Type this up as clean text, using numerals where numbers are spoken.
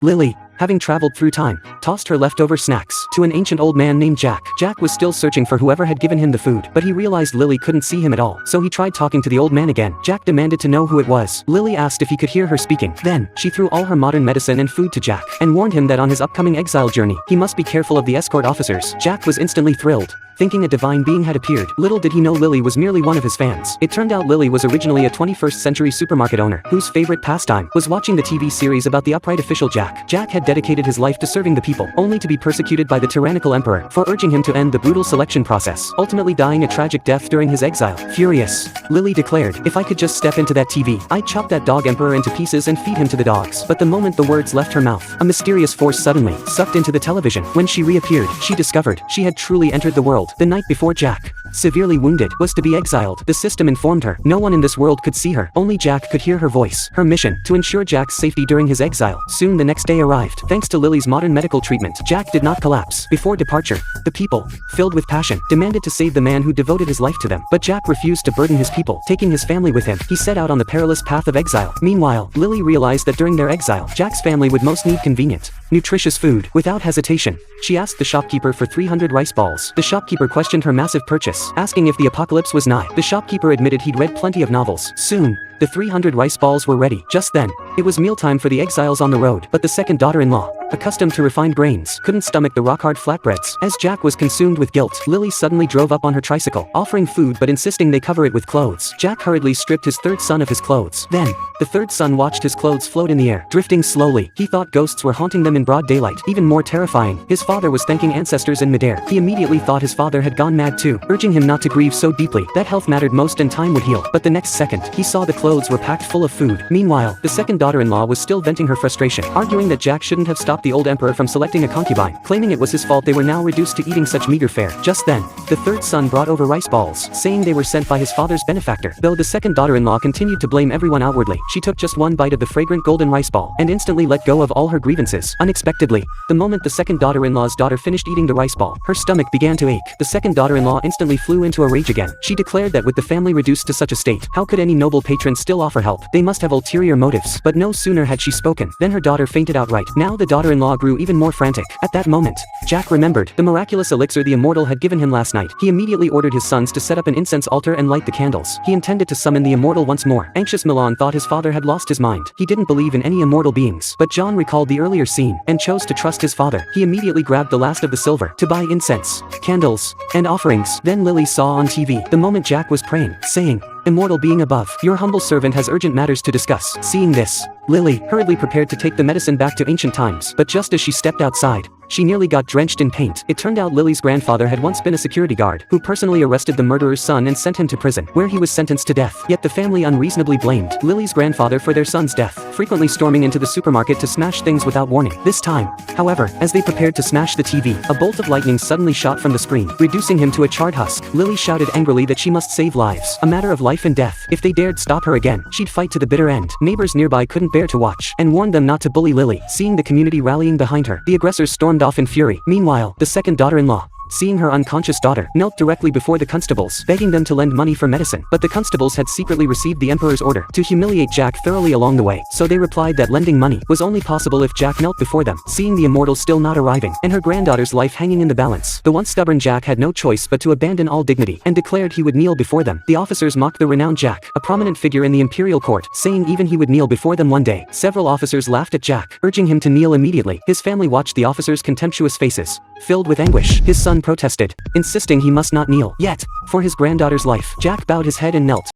Lily, having traveled through time, tossed her leftover snacks to an ancient old man named Jack. Jack was still searching for whoever had given him the food, but he realized Lily couldn't see him at all, so he tried talking to the old man again. Jack demanded to know who it was. Lily asked if he could hear her speaking. Then, she threw all her modern medicine and food to Jack, and warned him that on his upcoming exile journey, he must be careful of the escort officers. Jack was instantly thrilled, thinking a divine being had appeared. Little did he know Lily was merely one of his fans. It turned out Lily was originally a 21st century supermarket owner, whose favorite pastime was watching the TV series about the upright official Jack. Jack had dedicated his life to serving the people, only to be persecuted by the tyrannical emperor for urging him to end the brutal selection process, ultimately dying a tragic death during his exile. Furious, Lily declared, "If I could just step into that TV, I'd chop that dog emperor into pieces and feed him to the dogs." But the moment the words left her mouth, a mysterious force suddenly sucked into the television. When she reappeared, she discovered she had truly entered the world. The night before Jack, severely wounded, was to be exiled. The system informed her no one in this world could see her, only Jack could hear her voice. Her mission, to ensure Jack's safety during his exile. Soon the next day arrived. Thanks to Lily's modern medical treatment, Jack did not collapse. Before departure, the people, filled with passion, demanded to save the man who devoted his life to them. But Jack refused to burden his people, taking his family with him. He set out on the perilous path of exile. Meanwhile, Lily realized that during their exile, Jack's family would most need convenient, nutritious food. Without hesitation, she asked the shopkeeper for 300 rice balls. The shopkeeper questioned her massive purchase, asking if the apocalypse was nigh. The shopkeeper admitted he'd read plenty of novels. Soon, the 300 rice balls were ready. Just then, it was mealtime for the exiles on the road. But the second daughter-in-law, accustomed to refined grains, couldn't stomach the rock-hard flatbreads. As Jack was consumed with guilt, Lily suddenly drove up on her tricycle, offering food but insisting they cover it with clothes. Jack hurriedly stripped his third son of his clothes. Then, the third son watched his clothes float in the air, drifting slowly. He thought ghosts were haunting them in broad daylight. Even more terrifying, his father was thanking ancestors in midair. He immediately thought his father had gone mad too, urging him not to grieve so deeply, that health mattered most and time would heal. But the next second, he saw the clothes were packed full of food. Meanwhile, the second daughter-in-law was still venting her frustration, arguing that Jack shouldn't have stopped the old emperor from selecting a concubine, claiming it was his fault they were now reduced to eating such meager fare. Just then, the third son brought over rice balls, saying they were sent by his father's benefactor. Though the second daughter-in-law continued to blame everyone outwardly, she took just one bite of the fragrant golden rice ball, and instantly let go of all her grievances. Unexpectedly, the moment the second daughter-in-law's daughter finished eating the rice ball, her stomach began to ache. The second daughter-in-law instantly flew into a rage again. She declared that with the family reduced to such a state, how could any noble patron still offer help? They must have ulterior motives. But no sooner had she spoken, than her daughter fainted outright. Now the daughter-in-law grew even more frantic. At that moment, Jack remembered the miraculous elixir the immortal had given him last night. He immediately ordered his sons to set up an incense altar and light the candles. He intended to summon the immortal once more. Anxious Milan thought his father had lost his mind. He didn't believe in any immortal beings. But John recalled the earlier scene, and chose to trust his father. He immediately grabbed the last of the silver to buy incense, candles, and offerings. Then Lily saw on TV the moment Jack was praying, saying, "Immortal being above, your humble servant has urgent matters to discuss." Seeing this, Lily hurriedly prepared to take the medicine back to ancient times. But just as she stepped outside, she nearly got drenched in paint. It turned out Lily's grandfather had once been a security guard, who personally arrested the murderer's son and sent him to prison, where he was sentenced to death. Yet the family unreasonably blamed Lily's grandfather for their son's death, frequently storming into the supermarket to smash things without warning. This time, however, as they prepared to smash the TV, a bolt of lightning suddenly shot from the screen, reducing him to a charred husk. Lily shouted angrily that she must save lives, a matter of life and death. If they dared stop her again, she'd fight to the bitter end. Neighbors nearby couldn't bear to watch, and warned them not to bully Lily. Seeing the community rallying behind her, the aggressors stormed off in fury. Meanwhile, the second daughter-in-law, seeing her unconscious daughter, knelt directly before the constables, begging them to lend money for medicine. But the constables had secretly received the emperor's order to humiliate Jack thoroughly along the way, so they replied that lending money was only possible if Jack knelt before them. Seeing the immortal still not arriving, and her granddaughter's life hanging in the balance, the once stubborn Jack had no choice but to abandon all dignity, and declared he would kneel before them. The officers mocked the renowned Jack, a prominent figure in the imperial court, saying even he would kneel before them one day. Several officers laughed at Jack, urging him to kneel immediately. His family watched the officers' contemptuous faces, filled with anguish. His son protested, insisting he must not kneel. Yet, for his granddaughter's life, Jack bowed his head and knelt.